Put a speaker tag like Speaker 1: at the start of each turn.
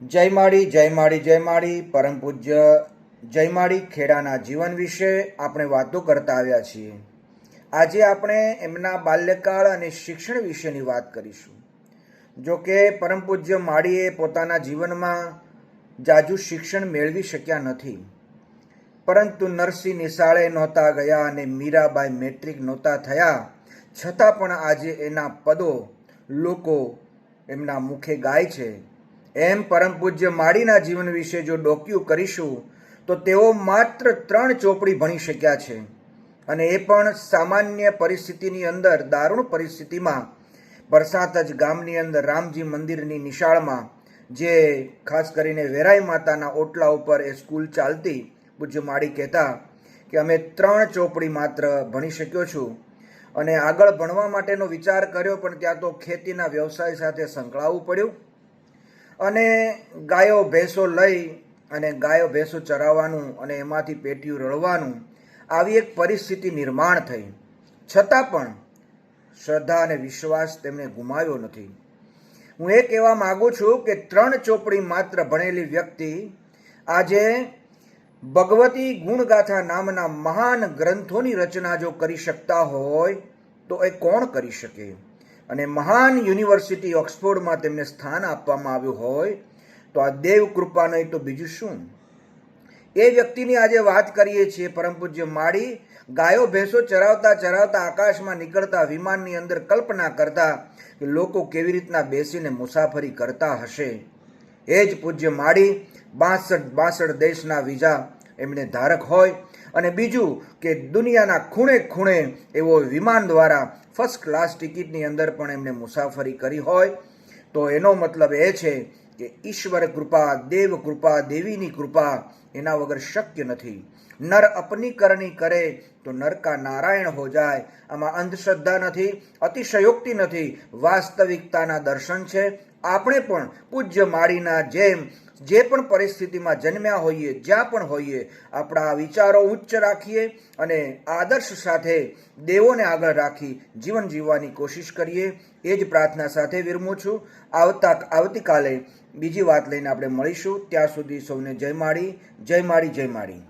Speaker 1: જય માળી જય માળી જય માળી. પરમ પૂજ્ય જય માળી ખેડાના જીવન વિશે આપણે વાતો કરતા આવ્યા છીએ. આજે આપણે એમના બાલ્યકાળ અને શિક્ષણ વિશેની વાત કરીશું. જો કે પરમ પૂજ્ય માળીએ પોતાના જીવનમાં જાજુ શિક્ષણ મેળવી શક્યા નથી, પરંતુ નરસિંહ નિશાળે નહોતા ગયા અને મીરાબાઈ મેટ્રિક નહોતા થયા, છતાં પણ આજે એના પદો લોકો એમના મુખે ગાય છે. એમ પરમ પૂજ્ય માળીના જીવન વિશે જો ડોક્યુ કરીશું તો તેઓ માત્ર 3 ચોપડી ભણી શક્યા છે, અને એ પણ સામાન્ય પરિસ્થિતિની અંદર, દારૂણ પરિસ્થિતિમાં. બરસાત જ ગામની અંદર રામજી મંદિરની નિશાળમાં, જે ખાસ કરીને વેરાઈ માતાના ઓટલા ઉપર એ સ્કૂલ ચાલતી, પૂજ્ય માળી કહેતા કે અમે 3 ચોપડી માત્ર ભણી શક્યો છું, અને આગળ ભણવા માટેનો વિચાર કર્યો, પણ ત્યાં તો ખેતીના વ્યવસાય સાથે સંકળાવવું પડ્યું, અને ગાયો ભેંસો લઈ અને ગાયો ભેંસો ચરાવવાનું અને એમાંથી પેટીયું રળવાનું, આવી એક પરિસ્થિતિ નિર્માણ થઈ. છતાં પણ શ્રદ્ધા અને વિશ્વાસ તેમણે ગુમાવ્યો નથી. હું એ કહેવા માગું છું કે 3 ચોપડી માત્ર ભણેલી વ્યક્તિ આજે ભગવતી ગુણગાથા નામના મહાન ગ્રંથોની રચના જો કરી શકતા હોય તો એ કોણ કરી શકે? અને મહાન યુનિવર્સિટી ઓક્સફોર્ડમાં તેમને સ્થાન આપવામાં આવ્યું હોય તો આ દેવ કૃપા નહીં તો બીજું શું? એ વ્યક્તિની આજે વાત કરીએ છીએ. પરમ પૂજ્ય માળી ગાયો ભેંસો ચરાવતા ચરાવતા આકાશમાં નીકળતા વિમાનની અંદર કલ્પના કરતા કે લોકો કેવી રીતના બેસીને મુસાફરી કરતા હશે. એ જ પૂજ્ય માળી 62 દેશના વિઝા એમણે ધારક હોય, અને બીજું કે દુનિયાના ખૂણે ખૂણે એવો વિમાન દ્વારા ફર્સ્ટ ક્લાસ ટિકિટની અંદર પણ એમને મુસાફરી કરી હોય, તો એનો મતલબ એ છે કે ઈશ્વર કૃપા, દેવ કૃપા, દેવીની કૃપા એના વગર શક્ય નથી. નર અપની કરણી કરે તો નર કા નારાયણ હો જાય. આમાં અંધશ્રદ્ધા નથી, અતિશયોક્તિ નથી, વાસ્તવિકતાના દર્શન છે. આપણે પણ પૂજ્ય માળીના જેમ જે પણ પરિસ્થિતિમાં જન્મ્યા હોઈએ, જ્યાં પણ હોઈએ, આપણા વિચારો ઉચ્ચ રાખીએ અને આદર્શ સાથે દેવોને આગળ રાખી જીવન જીવવાની કોશિશ કરીએ. એ જ પ્રાર્થના સાથે વિરમું છું. આવતીકાલે બીજી વાત લઈને આપણે મળીશું. ત્યાં સુધી સૌને જય માળી, જય માળી, જય માળી.